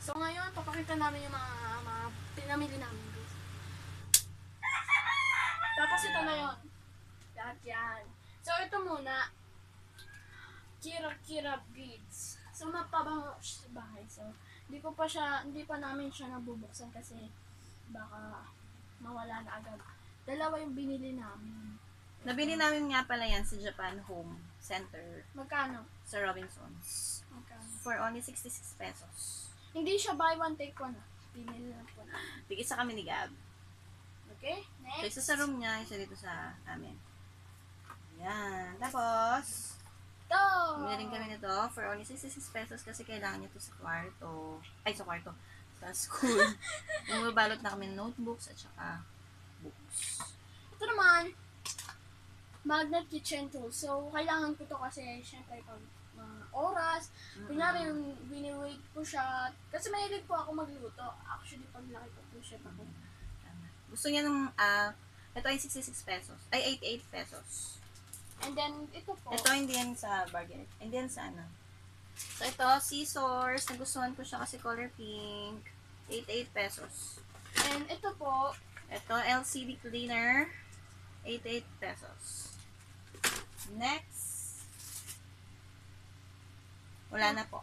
So ngayon, papakita namin yung mga pinamili namin. Tapos ito na yun. Lahat yan. So ito muna, Kira beads. So mapabango siya sa bahay. So hindi pa namin siya nabubuksan kasi baka mawala na agad. Dalawa yung binili namin. Nabili namin nga pala yan sa Japan Home Center Magkano? sa Robinsons. Magkano? For only 66 pesos. Hindi siya buy one take one. Binili lang po na. Bigay sa kami ni Gab. Okay? So, Next. isa sa room niya, isa dito sa amin. Yan. Tapos, Ito. bumili rin kami nito for only 66 pesos kasi kailangan niya to sa kwarto. Ay, sa kwarto. Sa school. Bumabalot na kami ng notebooks at saka books. Ito naman, magnet kitchen tool. So, kailangan ko to kasi syempre pag oras, kunyari yung bini-wait ko siya. Kasi mahilig po ako magluto. Actually, pag laki ko po siya ako. Tama. Gusto niya ng, ito ay 66 pesos. Ay, 88 pesos. And then, ito po. Ito hindi yan sa bargain. Hindi yan sa ano. So, ito, scissors. Nagustuhan ko siya kasi color pink. 88 pesos. And ito po, Ito, LCD cleaner. 88 pesos. Next. Wala na po.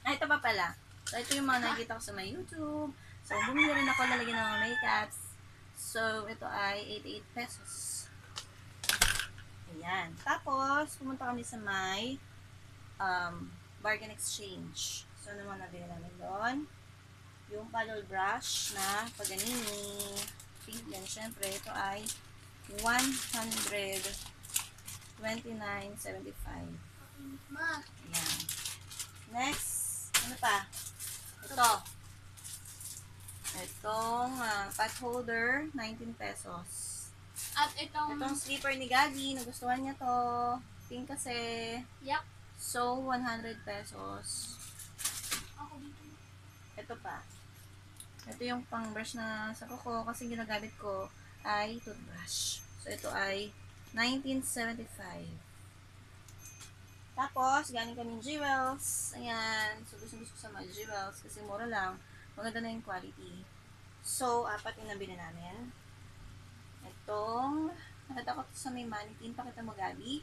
Ito pa pala. So, ito yung mga nakikita ko sa my YouTube. So, bumili rin ako lalagyan ng mga makeups. So, ito ay 88 pesos. Ayan. Tapos, pumunta kami sa my bargain exchange. So, ano mga nabili namin doon? Yung paddle brush na Paganini. Pink yan. Siyempre, ito ay 129.75. ma, Ayan. Next, ano pa? Ito. Itong pot holder, 19 pesos. at itong, Itong slipper ni Gabi, nagustuhan niya to. Pink kasi. yup. So, 100 pesos. Ako dito. Ito pa. Ito yung pang brush na sa kuko kasi ginagamit ko ay toothbrush. So, ito ay 19.75. Tapos, galing kami jewels. Ayan. So, gusto ko sa mga jewels kasi mura lang. Maganda na yung quality. So, 4 yung nabili namin. Itong, nakita ko sa may mannequin. Pakita mo, Gabi.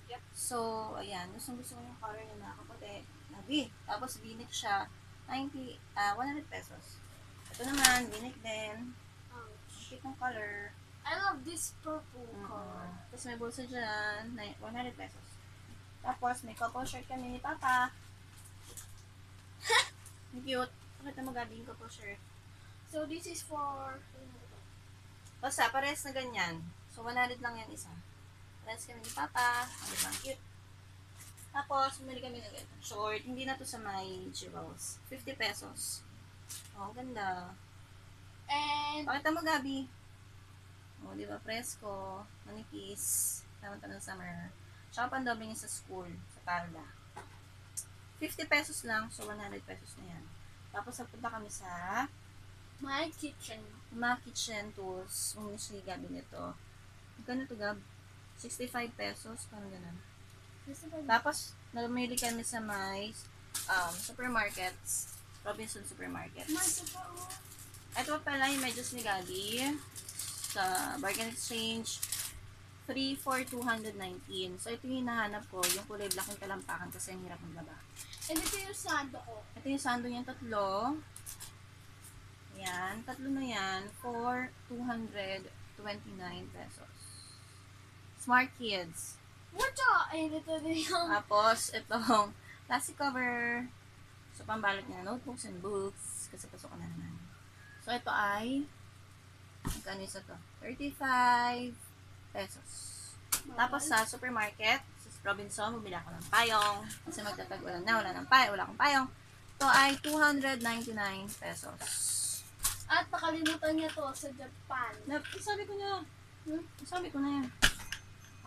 Yep. So, ayan. Gusto ko yung color niya na kaputi. Nabi. Tapos, binik siya. 100 pesos. Ito naman, binik din. Cute ng color. I love this purple color. Tapos, may bulsa dyan. 100 pesos. Tapos, may couple shirt kami ni Papa. Cute. Pakita mo, Gabi, yung couple shirt. So, this is for, Basta, pares na ganyan. So, 100 lang yan isa. Pares kami ni Papa. Ang diba? Cute. Tapos, bumili kami ng ganito. Short. Hindi na to sa my jewels. 50 pesos. Oh, ganda. and, Pakita mo, Gabi. Oh, di ba? Presko. Manipis. Tama-tama sa summer. Tsaka pandoble niya sa school. Sa Parda. 50 pesos lang. So, 100 pesos na yan. Tapos, napunta kami sa my kitchen. mga kitchen tools. Umusli Gabi nito. Magkano to, Gab? 65 pesos. Parang ganun. Tapos, namili kami sa may supermarkets. Robinson Supermarkets. My super, oh. Ito pa pala yung medyas ni Gabi sa bargain exchange. 3 for 219. So, ito yung hinahanap ko. Yung kulay black yung talampakan kasi ang hirap maglaba. And ito yung sando ko. Ito yung sando niyan, 3. Yan, 3 na yan for 229 pesos. Smart Kids. What's up? Ay, ito din yung, Tapos, itong plastic cover. So, pambalot niya notebooks and books. Kasi pasukan na naman. So, ito ay magkano isa to? 35 pesos. Tapos, sa supermarket, sa Robinson, bumili ako ng payong. Kasi magtatag-ulan na, wala akong payong. Ito ay 299 pesos. at nakalimutan niya to sa Japan. Sabi ko na. Sabi ko na yan.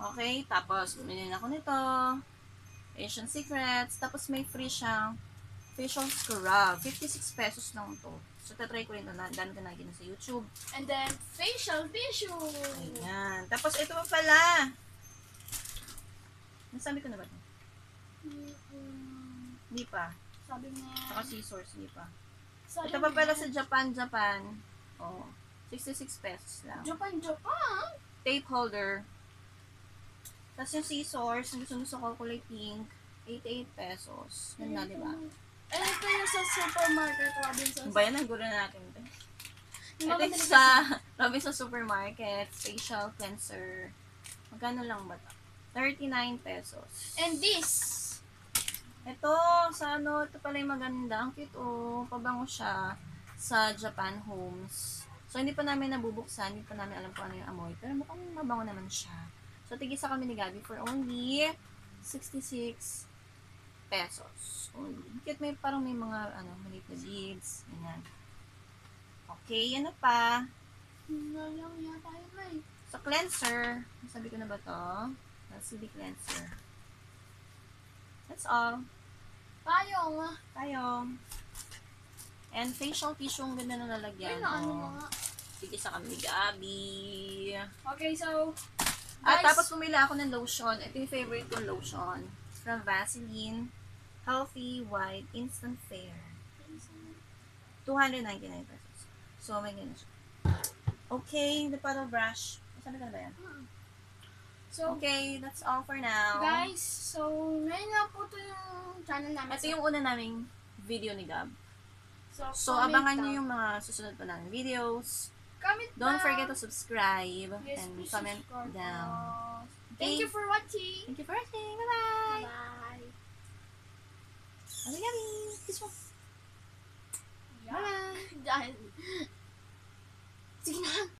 Okay, tapos bumili na ako nito. Asian Secrets. Tapos may free siyang facial scrub. 56 pesos lang to. So, tatry ko rin ito. Dan ko na sa YouTube. And then, facial tissue. Ayan. Tapos, ito pa pala. Nasabi ko na ba ito? Hindi pa. Sabi niya. Saka scissors, hindi pa. Sayang Ito pa pala yan. sa Japan. Oh, 66 pesos lang. Japan. Tape holder. Tapos yung scissors, yung gusto ko kulay pink, 88 pesos. Yun na, di ba? Eh, ito yung sa supermarket, Robinsons. Ano ba yan? Ang gulo natin. Yung Ito mga yung binili sa Robinson Supermarket, facial cleanser. Magkano lang ba ito? 39 pesos. And this. Ito, sa ano, ito pala yung maganda. Ang cute, oh. Pabango siya sa Japan Homes. So, hindi pa namin nabubuksan. Hindi pa namin alam kung ano yung amoy. Pero mukhang mabango naman siya. So, tigisa kami ni Gabi for only 66 pesos. Only. Cute, may parang may mga, maliit na beads. Ganyan. Okay, ano pa? Nalang yata yun na eh. Sa cleanser, sabi ko na ba to? LCD cleanser. That's all. Payong. Tayo. And facial tissue, ang ganda na lalagyan. Ay, naano mga. Sige sa kami ni Gabi. Okay, so, At guys, tapos pumili ako ng lotion. Ito yung favorite kong lotion. From Vaseline. Healthy White Instant Fair. 299 pesos. So, may ganyan siya. Okay, the paddle brush. Sabi ka na ba yan? so, Okay, that's all for now. guys, so, ngayon nga po ito yung channel namin. Ito yung una naming video ni Gab. So, comment abangan down. nyo yung mga susunod pa namin videos. Comment Don't down. forget to subscribe Yes, and please comment subscribe down. us. Okay? Thank you for watching. Thank you for watching. Bye-bye. Bye. Sabi Gabi. Kiss mo. Yeah. Dahil. Sige na.